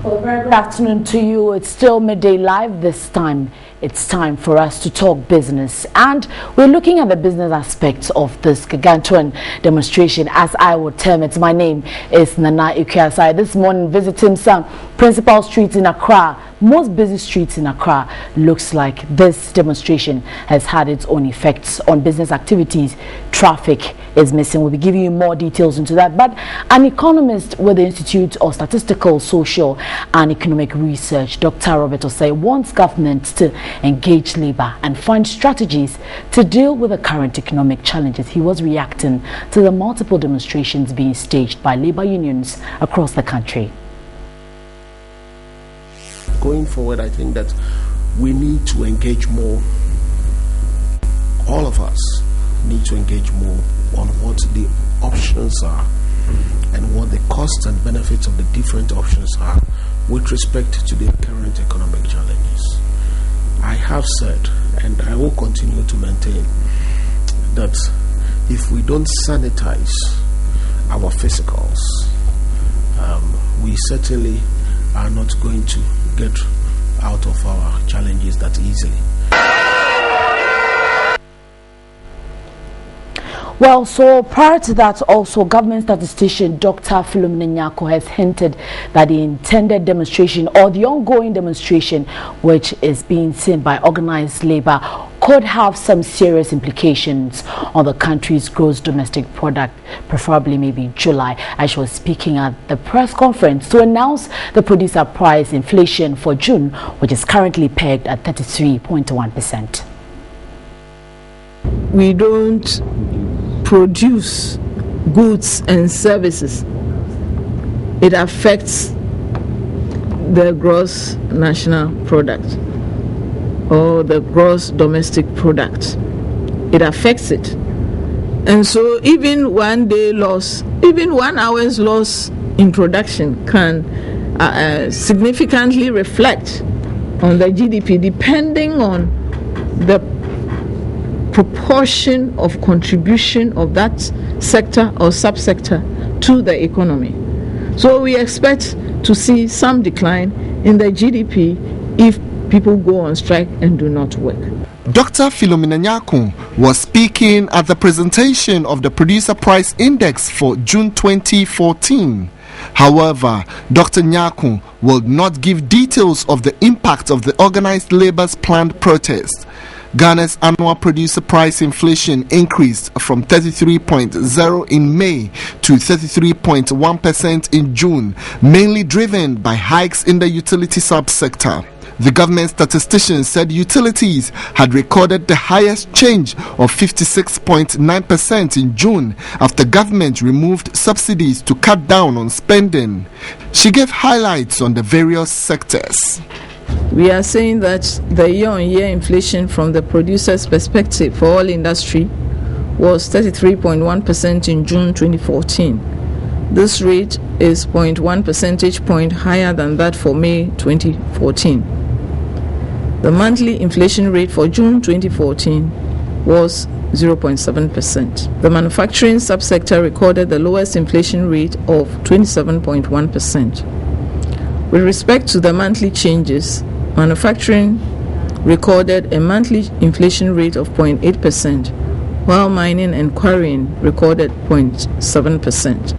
Well, very good afternoon to you. It's still Midday Live. This time, it's time for us to talk business. And we're looking at the business aspects of this gargantuan demonstration, as I would term it. My name is Nana Ikuasai. This morning, visiting some principal streets in Accra, most busy streets in Accra. Looks like this demonstration has had its own effects on business activities. Traffic is missing. We'll be giving you more details into that. But an economist with the Institute of Statistical, Social and Economic Research, Dr. Robert Osei, wants government to engage labor and find strategies to deal with the current economic challenges. He was reacting to the multiple demonstrations being staged by labor unions across the country. Going forward, I think that we need to engage more. All of us need to engage more on what the options are and what the costs and benefits of the different options are with respect to the current economic challenges. I have said, and I will continue to maintain, that if we don't sanitize our physicals, we certainly are not going to get out of our challenges that easily. Well, so prior to that, also government statistician Dr. Philomena Nyako has hinted that the intended demonstration or the ongoing demonstration, which is being seen by organized labor, could have some serious implications on the country's gross domestic product, preferably maybe July. As she was speaking at the press conference to announce the producer price inflation for June, which is currently pegged at 33.1%. We don't produce goods and services. It affects the gross national product or the gross domestic product. It affects it. And so even 1 day loss, even 1 hour's loss in production can significantly reflect on the GDP, depending on the proportion of contribution of that sector or subsector to the economy. So we expect to see some decline in the GDP if people go on strike and do not work. Dr. Philomena Nyako was speaking at the presentation of the Producer Price Index for June 2014. However, Dr. Nyako will not give details of the impact of the organized labor's planned protest. Ghana's annual producer price inflation increased from 33.0% in May to 33.1% in June, mainly driven by hikes in the utility subsector. The government statistician said utilities had recorded the highest change of 56.9% in June after government removed subsidies to cut down on spending. She gave highlights on the various sectors. We are saying that the year-on-year inflation from the producer's perspective for all industry was 33.1% in June 2014. This rate is 0.1 percentage point higher than that for May 2014. The monthly inflation rate for June 2014 was 0.7%. The manufacturing subsector recorded the lowest inflation rate of 27.1%. With respect to the monthly changes, manufacturing recorded a monthly inflation rate of 0.8%, while mining and quarrying recorded 0.7%.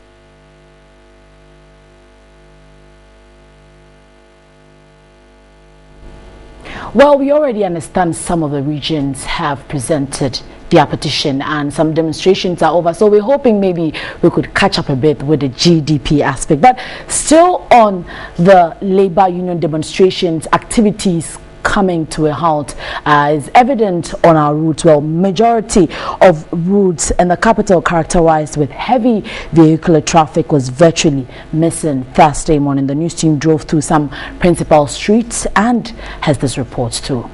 Well, we already understand some of the regions have presented their petition and some demonstrations are over, so we're hoping maybe we could catch up a bit with the GDP aspect. But still on the labor union demonstrations, activities coming to a halt is evident on our routes. Well, majority of routes in the capital characterized with heavy vehicular traffic was virtually missing Thursday morning. The news team drove through some principal streets and has this report too.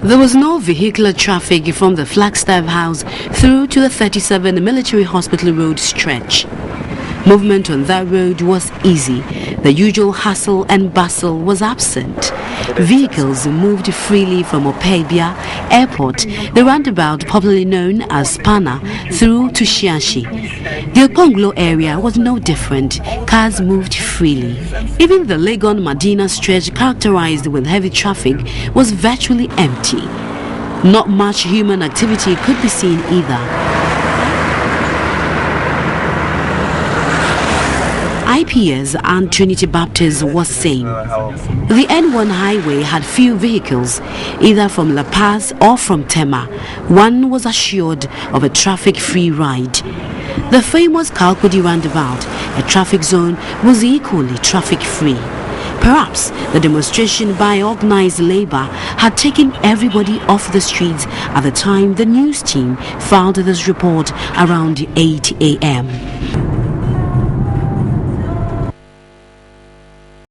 There was no vehicular traffic from the Flagstaff House through to the 37 Military Hospital Road stretch. Movement on that road was easy. The usual hustle and bustle was absent. vehicles moved freely from Opebia Airport, the roundabout popularly known as Pana, through to Shiashi. The Okonglo area was no different. Cars moved freely. Even the Legon-Madina stretch, characterized with heavy traffic, was virtually empty. Not much human activity could be seen either. IPS and Trinity Baptist was same. The N1 highway had few vehicles, either from La Paz or from Tema. One was assured of a traffic-free ride. The famous Kalkudi roundabout, a traffic zone, was equally traffic-free. Perhaps the demonstration by organized labor had taken everybody off the streets at the time the news team filed this report around 8 a.m.